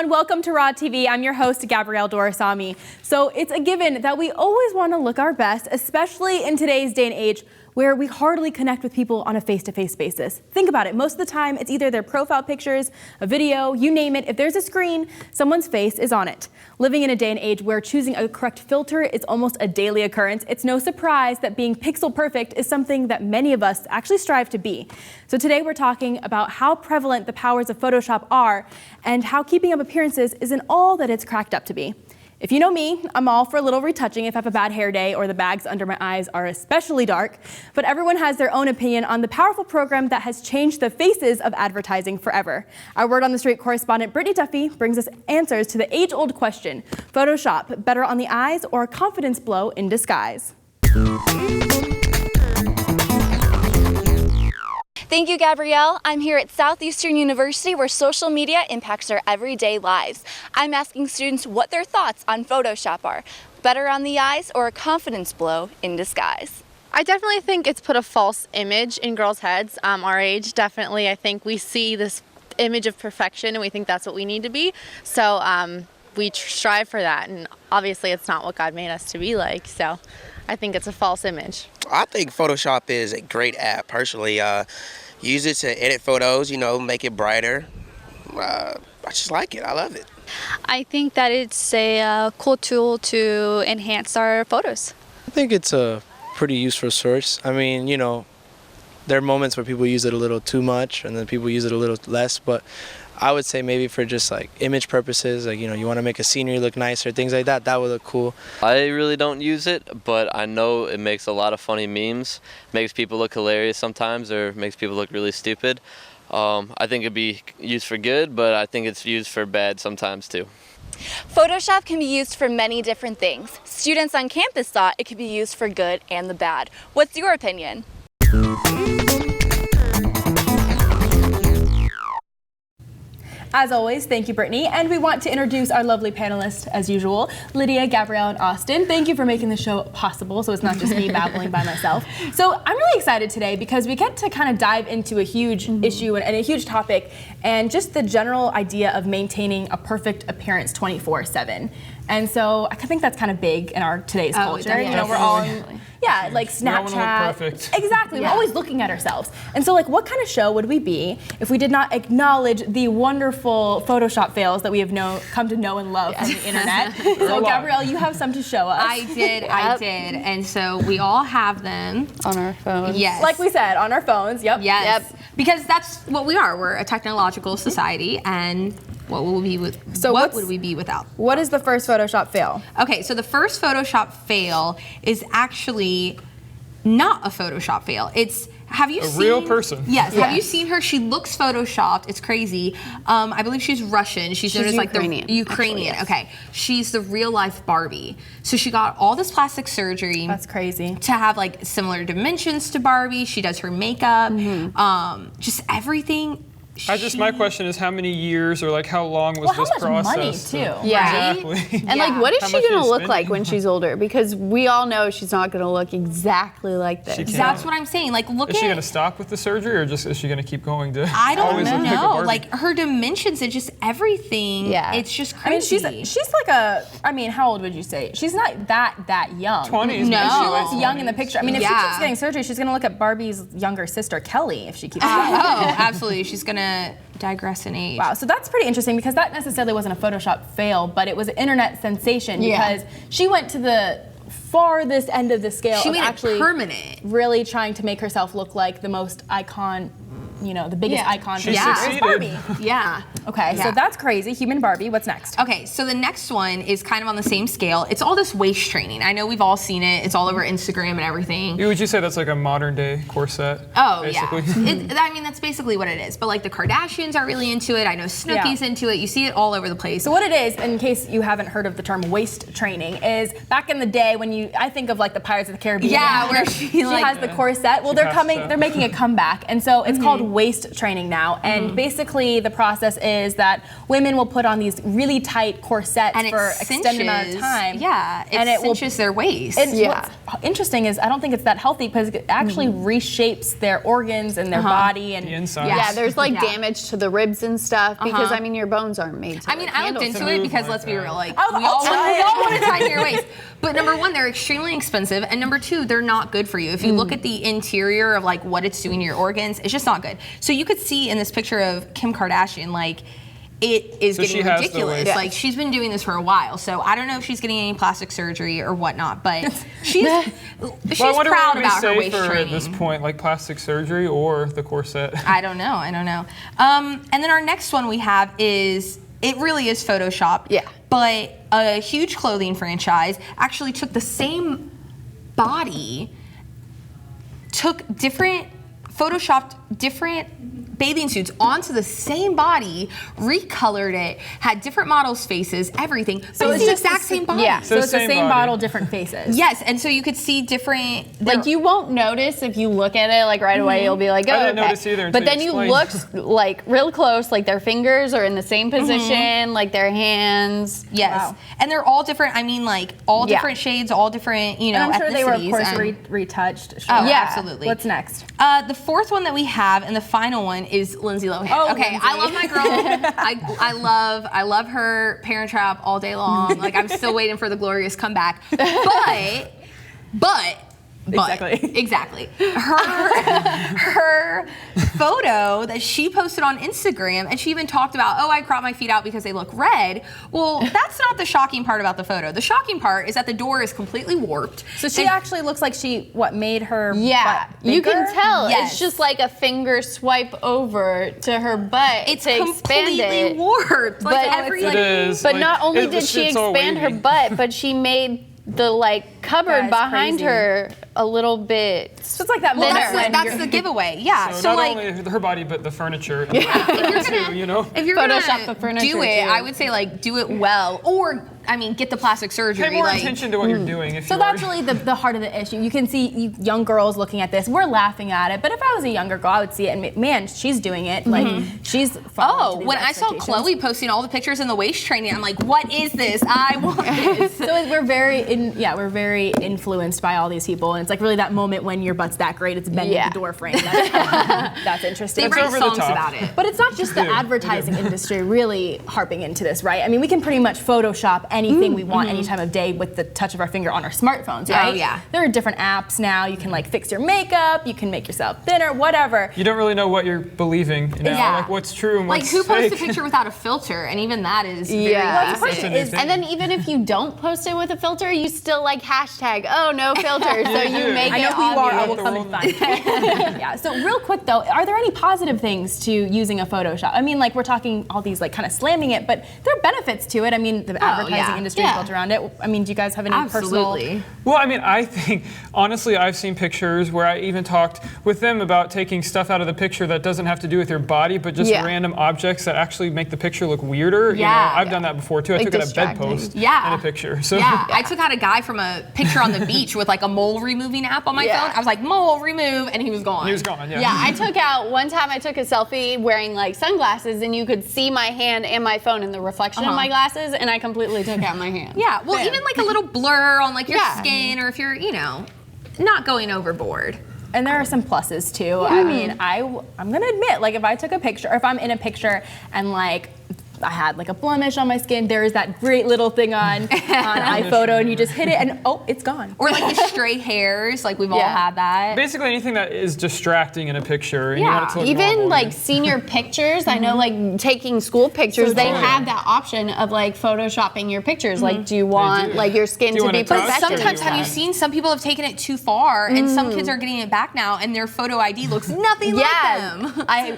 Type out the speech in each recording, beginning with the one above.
everyone, welcome to Raw TV. I'm your host, Gabrielle Doraisamy. So it's a given that we always want to look our best, especially in today's day and age where we hardly connect with people on a face-to-face basis. Think about it, most of the time it's either their profile pictures, a video, you name it. If there's a screen, someone's face is on it. Living in a day and age where choosing a correct filter is almost a daily occurrence, it's no surprise that being pixel perfect is something that many of us actually strive to be. So today we're talking about how prevalent the powers of Photoshop are and how keeping up appearances isn't all that it's cracked up to be. If you know me, I'm all for a little retouching if I have a bad hair day or the bags under my eyes are especially dark, but everyone has their own opinion on the powerful program that has changed the faces of advertising forever. Our Word on the Street correspondent Brittany Duffy brings us answers to the age-old question, Photoshop, better on the eyes or a confidence blow in disguise? Thank you, Gabrielle. I'm here at Southeastern University where social media impacts our everyday lives. I'm asking students what their thoughts on Photoshop are. Better on the eyes or a confidence blow in disguise? I definitely think it's put a false image in girls' heads. Our age, definitely, I think we see this image of perfection and we think that's what we need to be. So we strive for that, and obviously it's not what God made us to be like. So I think it's a false image. I think Photoshop is a great app, personally. Use it to edit photos, you know, make it brighter. I just like it. I love it. I think that it's a cool tool to enhance our photos. I think it's a pretty useful source. I mean, you know, there are moments where people use it a little too much and then people use it a little less, but I would say maybe for just like image purposes, like, you know, you want to make a scenery look nicer, things like that, that would look cool. I really don't use it, but I know it makes a lot of funny memes, makes people look hilarious sometimes, or makes people look really stupid. I think it'd be used for good, but I think it's used for bad sometimes too. Photoshop can be used for many different things. Students on campus thought it could be used for good and the bad. What's your opinion? As always, thank you, Brittany. And we want to introduce our lovely panelists, as usual, Lydia, Gabrielle, and Austin. Thank you for making the show possible, so it's not just me babbling by myself. So I'm really excited today because we get to kind of dive into a huge issue and a huge topic, and just the general idea of maintaining a perfect appearance 24/7. And so I think that's kind of big in our today's culture. Definitely. You know, we're all like Snapchat. We all wanna look perfect. Exactly. We're always looking at ourselves. And so, like, what kind of show would we be if we did not acknowledge the wonderful Photoshop fails that we have come to know and love from the internet? So, Gabrielle, you have some to show us. I did. And so we all have them On our phones. Yes. Like we said, on our phones. Yep. Yes. Because that's what we are. We're a technological society, and what would we be without? What is the first Photoshop fail? Okay, so the first Photoshop fail is actually not a Photoshop fail. It's a real person. Yes. Have you seen her? She looks photoshopped. It's crazy. I believe she's Russian. She's known as like Ukrainian, the Ukrainian. Actually, yes. Okay. She's the real life Barbie. So she got all this plastic surgery. That's crazy. To have like similar dimensions to Barbie. She does her makeup. Just everything. My question is, how many years or like how long was this process? Money too. Yeah. Exactly. And like, what is How she much gonna are you look like spending? when she's older? Because we all know she's not gonna look exactly like this. She can't. That's what I'm saying. Like, look Is at. she gonna stop with the surgery, or just is she gonna keep going to? I don't always look like a know. Barbie? Like her dimensions and just everything. Yeah. It's just I mean, crazy. she's like a. I mean, how old would you say? She's not that young. 20s. No. She She looks young in the picture. I mean, if she Yeah. keeps getting surgery, she's gonna look at Barbie's younger sister Kelly if she keeps. Oh, absolutely. She's gonna digress in age. Wow, so that's pretty interesting because that necessarily wasn't a Photoshop fail, but it was an internet sensation because she went to the farthest end of the scale She of made actually it permanent. really trying to make herself look like the most icon, you know, the biggest icon. She for succeeded. Barbie. Yeah. Okay, so that's crazy. Human Barbie, what's next? Okay, so the next one is kind of on the same scale. It's all this waist training. I know we've all seen it. It's all over Instagram and everything. Would you say that's like a modern day corset? Oh, basically? yeah. I mean, that's basically what it is. But like the Kardashians are really into it. I know Snooki's into it. You see it all over the place. So what it is, in case you haven't heard of the term waist training, is back in the day when I think of like the Pirates of the Caribbean. Yeah, where she has the corset. Well, they're making a comeback, and so it's called waist training now, and basically the process is that women will put on these really tight corsets And for it extended amount of time. Yeah, and it cinches their waist. And what's interesting is I don't think it's that healthy because it actually reshapes their organs and their body and The inside. Yeah, there's like damage to the ribs and stuff because I mean your bones aren't made to. I mean, I looked into it because let's be real, like I'll we all try it. want to tighten your waist. But number one, they're extremely expensive, and number two, they're not good for you. If you look at the interior of like what it's doing to your organs, it's just not good. So you could see in this picture of Kim Kardashian, like it is So she getting has the ridiculous. waist. Like she's been doing this for a while, so I don't know if she's getting any plastic surgery or whatnot, but she's Well, I wonder proud what about her would be waist safer training. at this point, like plastic surgery or the corset. I don't know. And then our next one we have is, it really is Photoshop. Yeah. But a huge clothing franchise actually took the same body, photoshopped different bathing suits onto the same body, recolored it, had different models' faces, everything. So it's the exact same body. Yeah. so it's the same same body. bottle, different faces. Yes, and so you could see different. Like you won't notice if you look at it like right away. You'll be like, oh, I didn't okay. notice either until But then you you look like real close, like their fingers are in the same position, like their hands. Yes, Wow. and they're all different. I mean, like all Yeah. different shades, all different, you know, And I'm sure they were, of ethnicities, course, and- retouched. Sure. Oh, Yeah. absolutely. What's next? The fourth one that we have and the final one is Lindsay Lohan. Oh, okay, Lindsay. I love my girl. I love her Parent Trap all day long. Like I'm still waiting for the glorious comeback. But exactly. Her photo that she posted on Instagram, and she even talked about, oh, I crop my feet out because they look red. Well, that's not the shocking part about the photo. The shocking part is that the door is completely warped. So she And- actually looks like she made her Yeah, butt you can bigger? tell. Yes. It's just like a finger swipe over to her butt it's to expand completely it. warped. Like But- every, It like, is. But like, not only it- did she it's all expand her wavy. butt, but she made the like cupboard That's behind crazy. her a little bit. So it's like that well, moment that's, when that's you're- the giveaway. Yeah. So, So, not like, only her body, but the furniture. if you're gonna, you know? if you're Photoshop gonna the furniture, do it, too. I would say like do it well, or I mean, get the plastic surgery. Pay more like, attention to what you're doing. If So you that's are. really the heart of the issue. You can see young girls looking at this. We're laughing at it, but if I was a younger girl, I would see it and man, she's doing it. Like she's. Oh, when I saw Chloe posting all the pictures in the waist training, I'm like, what is this? I want this. So we're very influenced by all these people, and it's like really that moment when your butt's that great, it's bending Yeah. the door frame. That's interesting. They write over the songs top. about it. But it's not just the do. advertising industry really harping into this, right? I mean, we can pretty much Photoshop anything we want any time of day with the touch of our finger on our smartphones, right? Oh, yeah. There are different apps now. You can like fix your makeup, you can make yourself thinner, whatever. You don't really know what you're believing now, Yeah. like what's true and Like what's who posts a fake. picture without a filter, and even that is very Yeah. Well, of course basic. it is. And then even if you don't post it with a filter, you still like hashtag, oh, no filter, so you make I know it who you are. I obvious. will come and find you. Yeah. So real quick though, are there any positive things to using a Photoshop? I mean, like we're talking all these like kind of slamming it, but there are benefits to it. I mean, the advertising yeah. industry is Yeah. built around it. I mean, do you guys have any personal? Absolutely. Well, I mean, I think, honestly, I've seen pictures where I even talked with them about taking stuff out of the picture that doesn't have to do with your body, but just Yeah. random objects that actually make the picture look weirder. Yeah. You know, I've done that before too. I Like took out a distracting. bedpost Yeah. in a picture. So Yeah, I took out a guy from a picture on the beach with like a mole removing app on my Yeah. phone. I was like, mole remove, and he was gone. he was gone, yeah. Yeah, one time I took a selfie wearing like sunglasses and you could see my hand and my phone in the reflection of my glasses and I completely took out my hand. Yeah, well, Bam. even like a little blur on like your Yeah. skin, or if you're, you know, not going overboard. And there are some pluses too. I mean, I'm gonna admit, like if I took a picture, or if I'm in a picture and like I had like a blemish on my skin, there is that great little thing on iPhoto, and you just hit it, and oh, it's gone. Or like the stray hairs, like we've all Yeah. had that. basically anything that is distracting in a picture and you Yeah. want it to look Even normal, like senior pictures, I know like taking school pictures, they have that option of like photoshopping your pictures. Like, do you want like your skin Do you to want be it touched, or perfect? do Sometimes you have you want- seen some people have taken it too far, and some kids are getting it back now, and their photo ID looks nothing like them.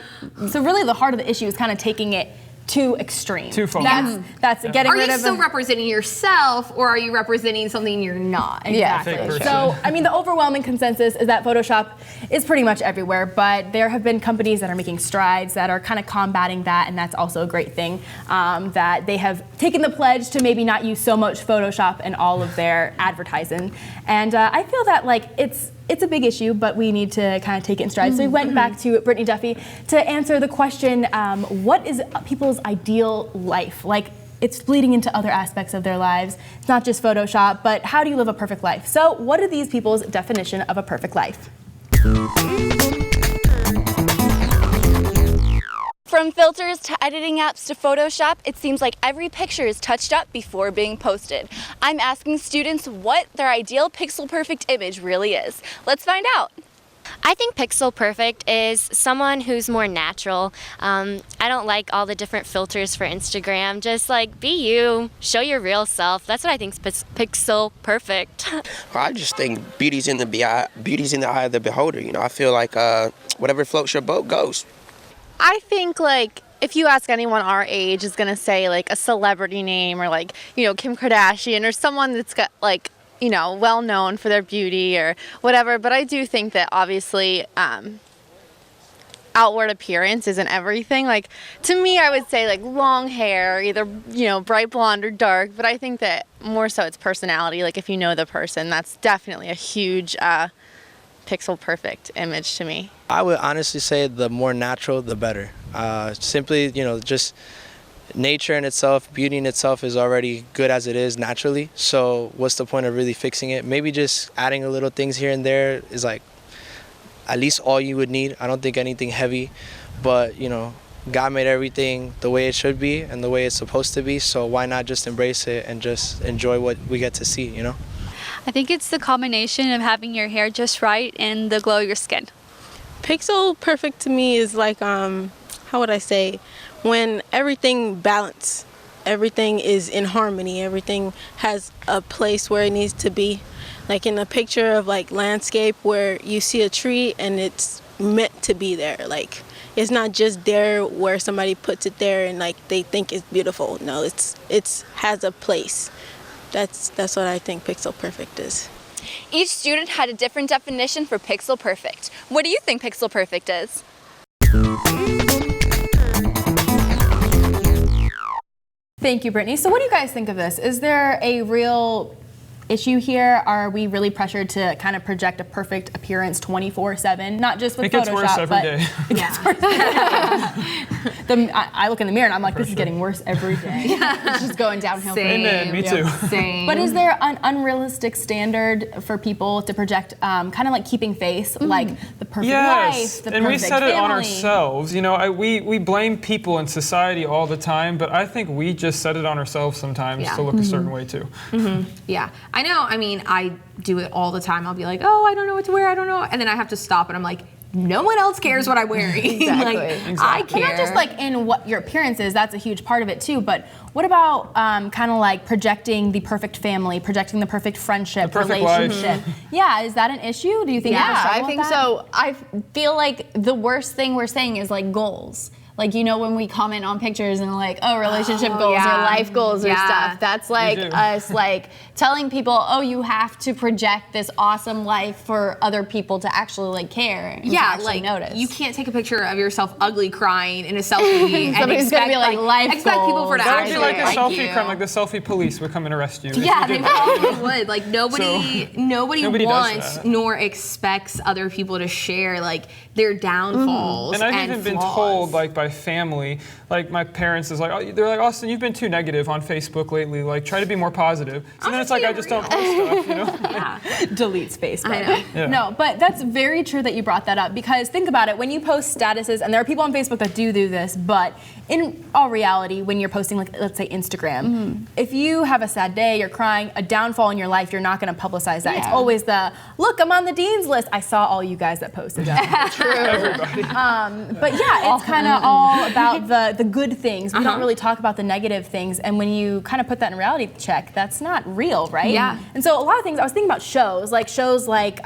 So really, the heart of the issue is kind of taking it too extreme. Too far. That's getting Are rid you of. still representing yourself, or are you representing something you're not? Yeah. Fake person. So, I mean, the overwhelming consensus is that Photoshop is pretty much everywhere, but there have been companies that are making strides that are kind of combating that, and that's also a great thing, that they have taken the pledge to maybe not use so much Photoshop in all of their advertising. And I feel that, like, it's it's a big issue, but we need to kind of take it in stride. So we went back to Brittany Duffy to answer the question, what is people's ideal life? Like, it's bleeding into other aspects of their lives. It's not just Photoshop, but how do you live a perfect life? So what are these people's definition of a perfect life? From filters to editing apps to Photoshop, it seems like every picture is touched up before being posted. I'm asking students what their ideal pixel perfect image really is. Let's find out. I think pixel perfect is someone who's more natural. I don't like all the different filters for Instagram. Just like be you, show your real self. That's what I think is pixel perfect. Well, I just think beauty's in the eye of the beholder. You know, I feel like whatever floats your boat goes. I think like if you ask anyone our age is gonna say like a celebrity name or like, you know, Kim Kardashian or someone that's got like, you know, well known for their beauty or whatever. But I do think that obviously outward appearance isn't everything. Like to me, I would say like long hair, either, you know, bright blonde or dark. But I think that more so it's personality. Like if you know the person, that's definitely a huge pixel perfect image to me. I would honestly say the more natural, the better. Simply, you know, just nature in itself, beauty in itself is already good as it is naturally. So what's the point of really fixing it? Maybe just adding a little things here and there is like at least all you would need. I don't think anything heavy, but you know, God made everything the way it should be and the way it's supposed to be. So why not just embrace it and just enjoy what we get to see, you know? I think it's the combination of having your hair just right and the glow of your skin. Pixel perfect to me is like, how would I say, when everything balanced, everything is in harmony, everything has a place where it needs to be. Like in a picture of like landscape where you see a tree and it's meant to be there. Like it's not just there where somebody puts it there and like they think it's beautiful. No, it's has a place. That's what I think pixel perfect is. Each student had a different definition for pixel perfect. What do you think pixel perfect is? Thank you, Brittany. So what do you guys think of this? Is there a real issue here? Are we really pressured to kind of project a perfect appearance 24/7? Not just with Photoshop, gets worse every day. It gets worse every day. I look in the mirror and I'm like, this is getting worse every day. It's just going downhill. Same. Amen, me too. Same. But is there an unrealistic standard for people to project, kind of like keeping face, like the perfect life, the and perfect we set it on family? ourselves. You know, we blame people in society all the time, but I think we just set it on ourselves sometimes to look a certain way too. Yeah, I know. I mean, I do it all the time. I'll be like, oh, I don't know what to wear. I don't know. And then I have to stop and I'm like, no one else cares what I'm wearing. Exactly. I care. Not just like in what your appearance is, that's a huge part of it too, but what about kind of like projecting the perfect family, projecting the perfect friendship, the perfect relationship? Life. Yeah, is that an issue? Do you think? Yeah, I think so. I feel like the worst thing we're saying is like goals. Like, you know, when we comment on pictures and like, oh, relationship goals or life goals or stuff, that's like us like telling people, oh, you have to project this awesome life for other people to actually like care and to actually notice. You can't take a picture of yourself ugly crying in a selfie and Somebody's expect, gonna be like life expect goals. people for to That would be actually like a like selfie you. crime, like the selfie police would come and arrest you. Yeah, they probably would. Like nobody Nobody wants does that. nor expects other people to share like their downfalls And I've even been told, like by family, like my parents is like, oh, they're like, Austin, you've been too negative on Facebook lately. Like, try to be more positive. So then it's like I just don't post stuff, you know? Deletes Facebook. I know. Yeah. No, but that's very true that you brought that up, because think about it, when you post statuses, and there are people on Facebook that do this, but in all reality, when you're posting, like, let's say Instagram, if you have a sad day, you're crying, a downfall in your life, you're not going to publicize that. It's always the, look, I'm on the dean's list. I saw all you guys that posted that. True. Everybody. But yeah, it's kind of all about the good things. We don't really talk about the negative things, and when you kind of put that in reality check, that's not real, right? Yeah. And so a lot of things, I was thinking about shows like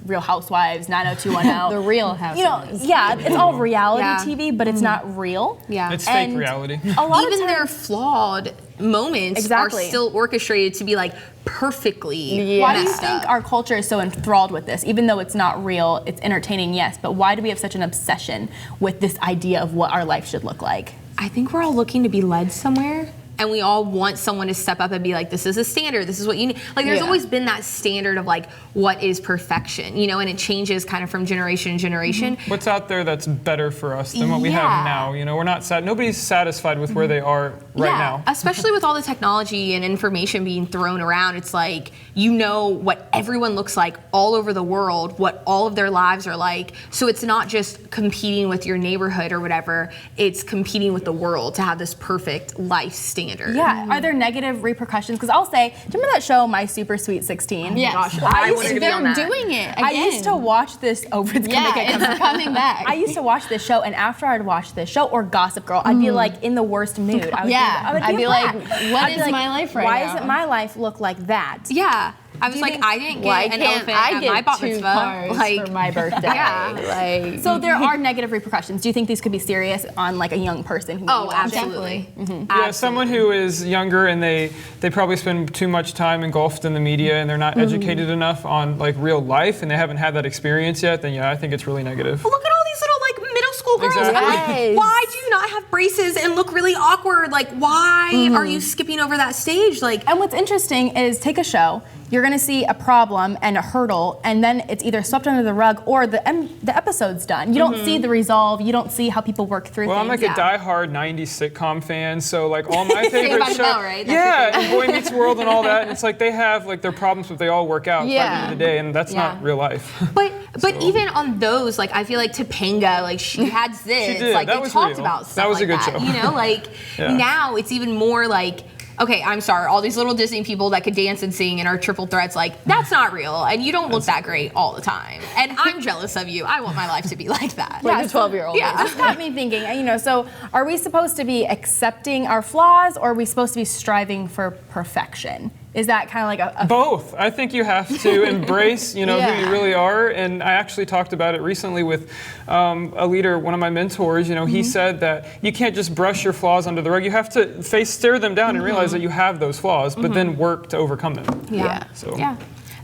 Real Housewives, 90210. The Real Housewives. You know, yeah, it's all reality Yeah. TV, but it's not real. Yeah. It's And fake reality. A lot Even of their times, flawed moments Exactly. are still orchestrated to be like perfectly why do you messed think up. our culture is so enthralled with this? Even though it's not real, it's entertaining, yes, but why do we have such an obsession with this idea of what our life should look like? I think we're all looking to be led somewhere. and we all want someone to step up and be like, this is a standard, this is what you need. Like there's always been that standard of like what is perfection, you know, and it changes kind of from generation to generation. What's out there that's better for us than what we have now? You know, we're not nobody's satisfied with where they are right now. Especially with all the technology and information being thrown around, it's like, you know what everyone looks like all over the world, what all of their lives are like. So it's not just competing with your neighborhood or whatever, it's competing with the world to have this perfect life standard. Yeah, are there negative repercussions? Because I'll say, do you remember that show, My Super Sweet 16? Yes. Gosh, I wanted to be on that. They're doing it again. I used to watch this, it's coming back. I used to watch this show, and after I'd watch this show, or Gossip Girl, I'd be like in the worst mood. I'd be like, what is my life right now? Why doesn't my life look like that? Yeah. I was like, I didn't get an elephant at my bat mitzvah. Like for my birthday. Like, so there are negative repercussions. Do you think these could be serious on like a young person? Who Absolutely. Yeah, someone who is younger and they probably spend too much time engulfed in the media and they're not educated enough on like real life and they haven't had that experience yet, then I think it's really negative. Well, look at all these little like middle school girls. Exactly. I'm like, why do you not have braces and look really awkward? Like, why are you skipping over that stage? Like, and what's interesting is take a show. You're going to see a problem and a hurdle, and then it's either swept under the rug or the episode's done. You don't see the resolve. You don't see how people work through Well, things. I'm like a diehard 90s sitcom fan, so like all my favorite shows. Right? And Boy Meets World and all that. And it's like they have like their problems, but they all work out by the end of the day, and that's not real life. But even on those, like I feel like Topanga, like she had this. She did. Like That they was talked real. about stuff That was like a good that. show. You know, like now it's even more like, okay, I'm sorry, all these little Disney people that could dance and sing and are triple threats, like, that's not real, and you don't look that great all the time. And I'm jealous of you. I want my life to be like that. Like the 12-year-old. Yeah, this got me thinking, so are we supposed to be accepting our flaws, or are we supposed to be striving for perfection? Is that kind of like a Both. I think you have to embrace, who you really are. And I actually talked about it recently with a leader, one of my mentors. He said that you can't just brush your flaws under the rug. You have to stare them down and realize that you have those flaws, but then work to overcome them. Yeah. So. Yeah.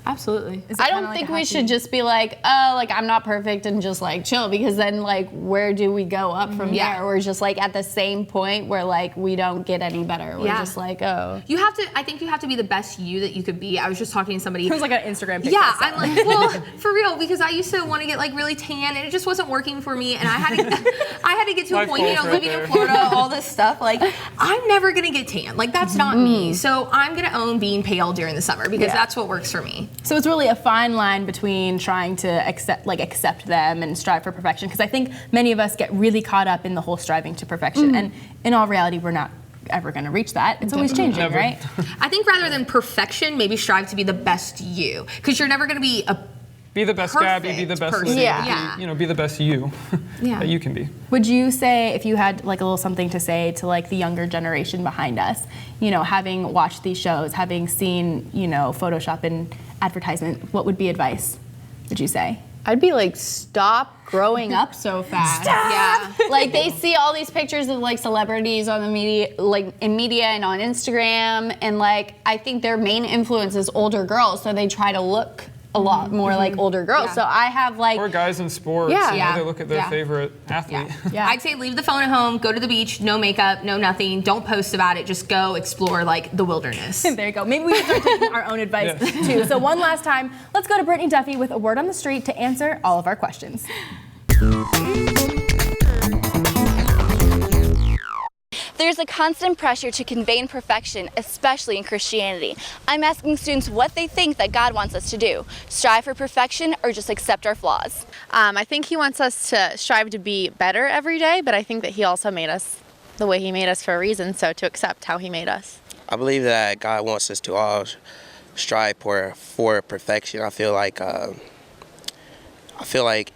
Absolutely. I don't think we should just be like, oh, like I'm not perfect and just like chill, because then like where do we go up from there? We're just like at the same point where like we don't get any better. We're just like, oh. I think you have to be the best you that you could be. I was just talking to somebody. It was like an Instagram picture. Yeah, I'm like, well, for real, because I used to want to get like really tan and it just wasn't working for me, and I had to get to a point, living in Florida, all this stuff. Like, I'm never gonna get tan. Like that's not me. So I'm gonna own being pale during the summer because that's what works for me. So it's really a fine line between trying to accept them and strive for perfection, because I think many of us get really caught up in the whole striving to perfection, and in all reality, we're not ever going to reach that. It's always changing, right? I think rather than perfection, maybe strive to be the best you, because you're never going to be the best Gabby, be the best person. Lydia, be the best you that you can be. Would you say, if you had like a little something to say to like the younger generation behind us, having watched these shows, having seen, Photoshop and advertisement, what would be advice, would you say? I'd be like, stop growing up so fast. Stop! Yeah. Like they see all these pictures of like celebrities on the media, like in media and on Instagram, and like I think their main influence is older girls, so they try to look a lot more like older girls. So I have like, or guys in sports. They look at their favorite athlete. I'd say leave the phone at home, go to the beach, no makeup, no nothing. Don't post about it. Just go explore like the wilderness. There you go. Maybe we can start taking our own advice too. So one last time, let's go to Brittany Duffy with a word on the street to answer all of our questions. There's a constant pressure to convey perfection, especially in Christianity. I'm asking students what they think that God wants us to do. Strive for perfection or just accept our flaws? I think he wants us to strive to be better every day, but I think that he also made us the way he made us for a reason, so to accept how he made us. I believe that God wants us to all strive for perfection. I feel like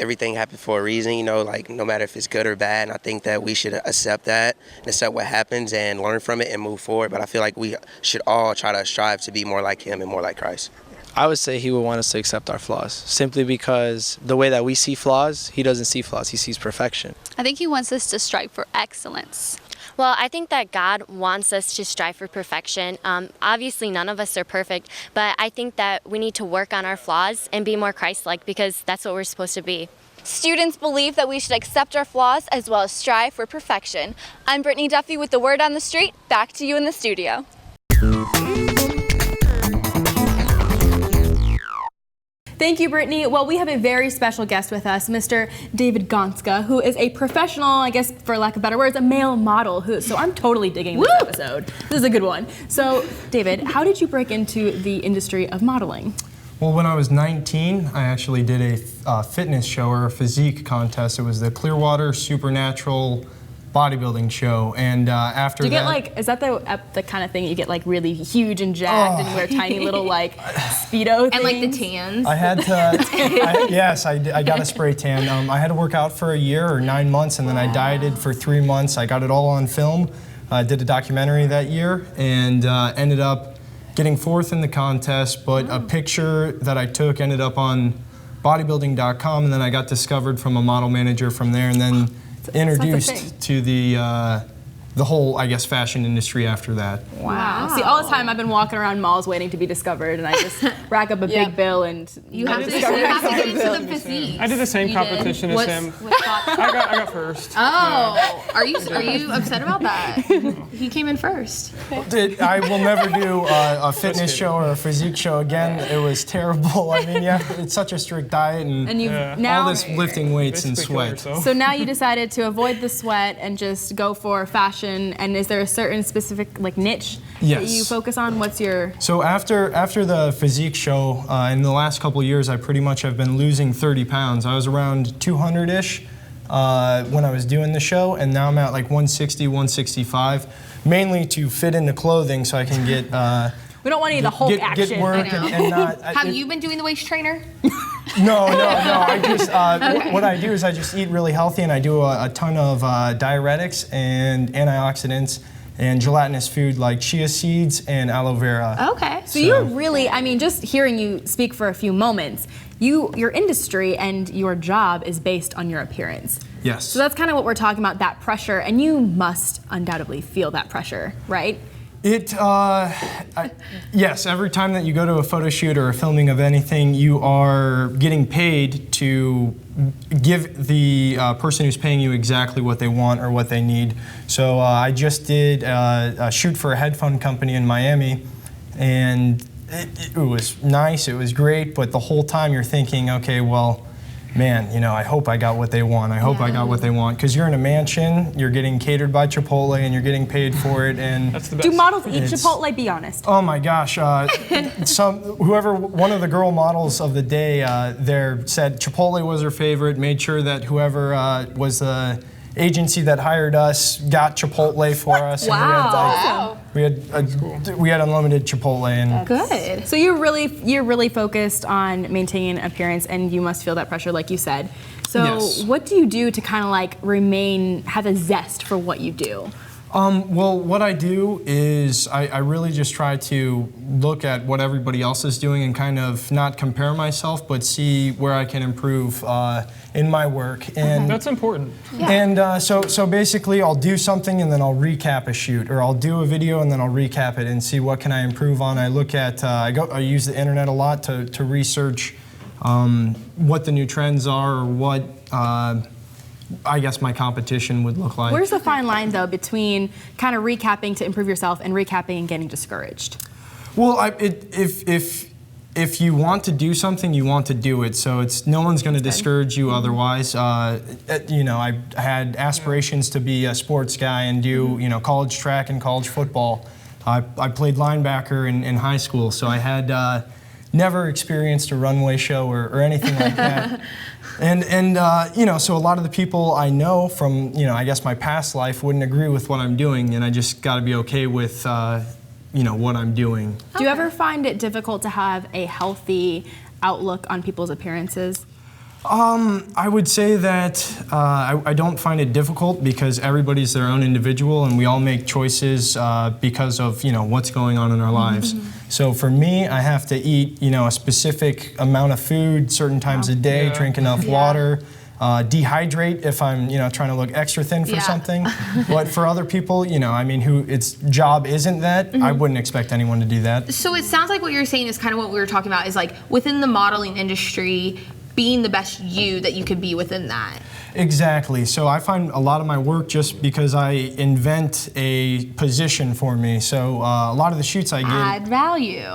everything happens for a reason, like no matter if it's good or bad. And I think that we should accept that and accept what happens and learn from it and move forward. But I feel like we should all try to strive to be more like him and more like Christ. I would say he would want us to accept our flaws, simply because the way that we see flaws, he doesn't see flaws, he sees perfection. I think he wants us to strive for excellence. Well, I think that God wants us to strive for perfection. Obviously, none of us are perfect, but I think that we need to work on our flaws and be more Christ-like, because that's what we're supposed to be. Students believe that we should accept our flaws as well as strive for perfection. I'm Brittany Duffy with the Word on the Street. Back to you in the studio. Thank you, Brittany. Well, we have a very special guest with us, Mr. David Gonska, who is a professional, I guess for lack of better words, a male model. So I'm totally digging this episode. This is a good one. So, David, how did you break into the industry of modeling? Well, when I was 19, I actually did a fitness show or a physique contest. It was the Clearwater Supernatural bodybuilding show, and after that, do you get like, is that the kind of thing you get like really huge and jacked and wear tiny little like Speedo things? And like the tans? I had to, yes, I got a spray tan. I had to work out for a year or 9 months, and then I dieted for 3 months. I got it all on film. I did a documentary that year, and ended up getting 4th in the contest, but a picture that I took ended up on bodybuilding.com, and then I got discovered from a model manager from there, and then introduced to the whole, I guess, fashion industry after that. Wow. See, all the time I've been walking around malls waiting to be discovered, and I just rack up a big bill and you have to get into the physique. I did the same competition as him. I got first. Oh, are you upset about that? He came in first. I will never do a fitness show or a physique show again. It was terrible. I mean, yeah, it's such a strict diet and you've all this lifting weights and sweat. So now you decided to avoid the sweat and just go for fashion. And is there a certain specific like niche that you focus on? What's your... So after the physique show, in the last couple of years, I pretty much have been losing 30 pounds. I was around 200-ish when I was doing the show, and now I'm at like 160, 165, mainly to fit into clothing so I can get... we don't want any of the Hulk action. Get work and not... Have you been doing the waist trainer? No. I just what I do is I just eat really healthy, and I do a ton of diuretics and antioxidants and gelatinous food like chia seeds and aloe vera. Okay. So you're really, I mean, just hearing you speak for a few moments, your industry and your job is based on your appearance. Yes. So that's kind of what we're talking about, that pressure, and you must undoubtedly feel that pressure, right? Yes, every time that you go to a photo shoot or a filming of anything, you are getting paid to give the person who's paying you exactly what they want or what they need. So I just did a shoot for a headphone company in Miami, and it was nice, it was great, but the whole time you're thinking, okay, well, man, you know, I hope I got what they want. I hope I got what they want. Because you're in a mansion, you're getting catered by Chipotle, and you're getting paid for it. And that's the best. Do models eat Chipotle? Be honest. Oh my gosh, one of the girl models of the day there said Chipotle was her favorite. Made sure that whoever was the agency that hired us got Chipotle for us. Wow. And we had unlimited Chipotle. And good. So you're really focused on maintaining appearance, and you must feel that pressure, like you said. So what do you do to kind of like have a zest for what you do? Well, what I do is I really just try to look at what everybody else is doing and kind of not compare myself, but see where I can improve in my work. And that's important. Yeah. And so basically I'll do something and then I'll recap a shoot, or I'll do a video and then I'll recap it and see what can I improve on. I look at, I use the internet a lot to research what the new trends are, or what I guess my competition would look like. Where's the fine line, though, between kind of recapping to improve yourself and recapping and getting discouraged? Well, if you want to do something, you want to do it. So no one's going to discourage you otherwise. You know, I had aspirations to be a sports guy and do college track and college football. I played linebacker in high school, so I had never experienced a runway show or anything like that. And so a lot of the people I know from, I guess my past life wouldn't agree with what I'm doing, and I just got to be okay with, what I'm doing. Do you ever find it difficult to have a healthy outlook on people's appearances? I would say that I don't find it difficult, because everybody's their own individual, and we all make choices because of what's going on in our lives. So for me, I have to eat a specific amount of food certain times a day, drink enough water, dehydrate if I'm trying to look extra thin for something. But for other people, who its job isn't that, I wouldn't expect anyone to do that. So it sounds like what you're saying is kind of what we were talking about, is like within the modeling industry, being the best you that you could be within that. Exactly. So I find a lot of my work just because I invent a position for me. So a lot of the shoots I get, add value.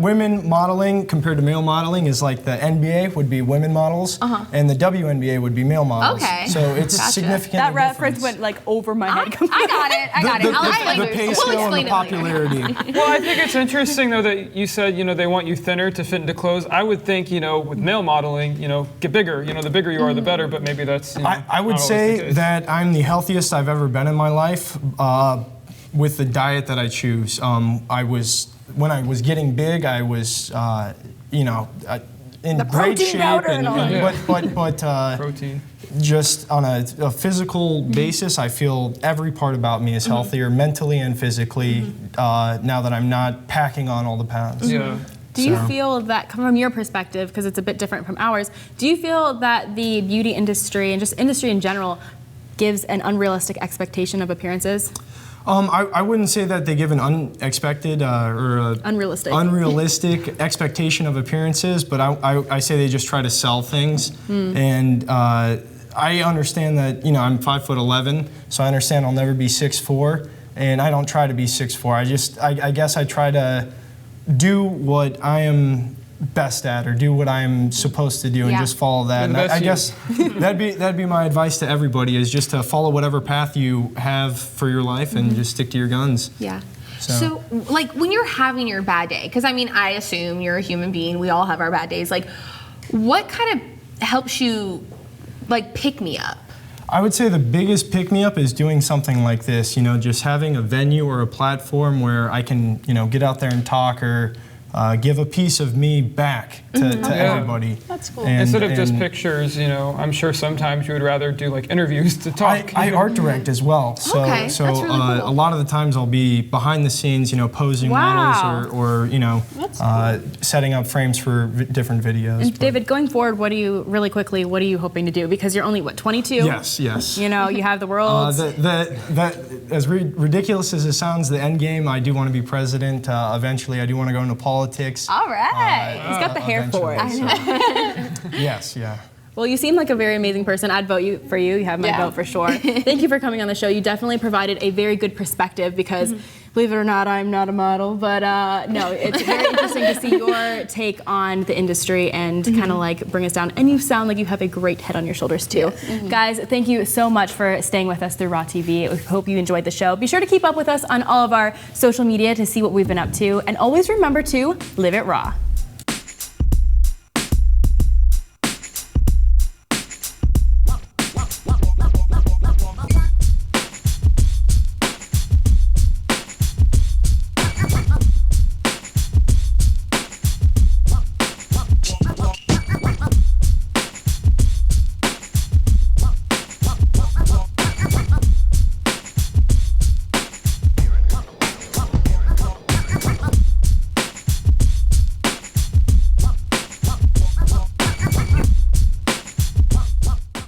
Women modeling compared to male modeling is like the NBA would be women models, and the WNBA would be male models. Okay. So it's significant. That reference went like over my head. I got it. I'll explain the pay scale and the popularity. Well, I think it's interesting though that you said, they want you thinner to fit into clothes. I would think, with male modeling, get bigger. The bigger you are, the better. But maybe that's. I would say that I'm the healthiest I've ever been in my life with the diet that I choose. When I was getting big, I was, in great shape, but protein. Just on a physical basis, I feel every part about me is healthier, mentally and physically, now that I'm not packing on all the pounds. Yeah. Do you feel that, from your perspective, because it's a bit different from ours, do you feel that the beauty industry and just industry in general gives an unrealistic expectation of appearances? I wouldn't say that they give an unexpected or unrealistic expectation of appearances, but I say they just try to sell things. And I understand that, I'm 5'11", so I understand I'll never be 6'4", and I don't try to be 6'4". I guess I try to do what I am best at, or do what I'm supposed to do, and just follow that. And I guess that'd be my advice to everybody, is just to follow whatever path you have for your life and just stick to your guns. Yeah. So, like, when you're having your bad day, because I assume you're a human being, we all have our bad days, like, what kind of helps you, like, pick me up? I would say the biggest pick-me-up is doing something like this, just having a venue or a platform where I can, get out there and talk, or give a piece of me back to everybody. That's cool. Instead of just pictures, I'm sure sometimes you would rather do like interviews to talk. I art direct as well, so that's really cool. A lot of the times I'll be behind the scenes, posing models, or setting up frames for different videos. And David, going forward, what are you hoping to do? Because you're only 22. Yes. You have the world. As ridiculous as it sounds, the end game, I do want to be president. Eventually, I do want to go into politics. All right. He's got the hair for it. Yes, yeah. Well, you seem like a very amazing person. I'd vote for you. You have my vote for sure. Thank you for coming on the show. You definitely provided a very good perspective because, believe it or not, I'm not a model. But no, it's very interesting to see your take on the industry and kind of like bring us down. And you sound like you have a great head on your shoulders too. Guys, thank you so much for staying with us through Raw TV. We hope you enjoyed the show. Be sure to keep up with us on all of our social media to see what we've been up to. And always remember to live it raw.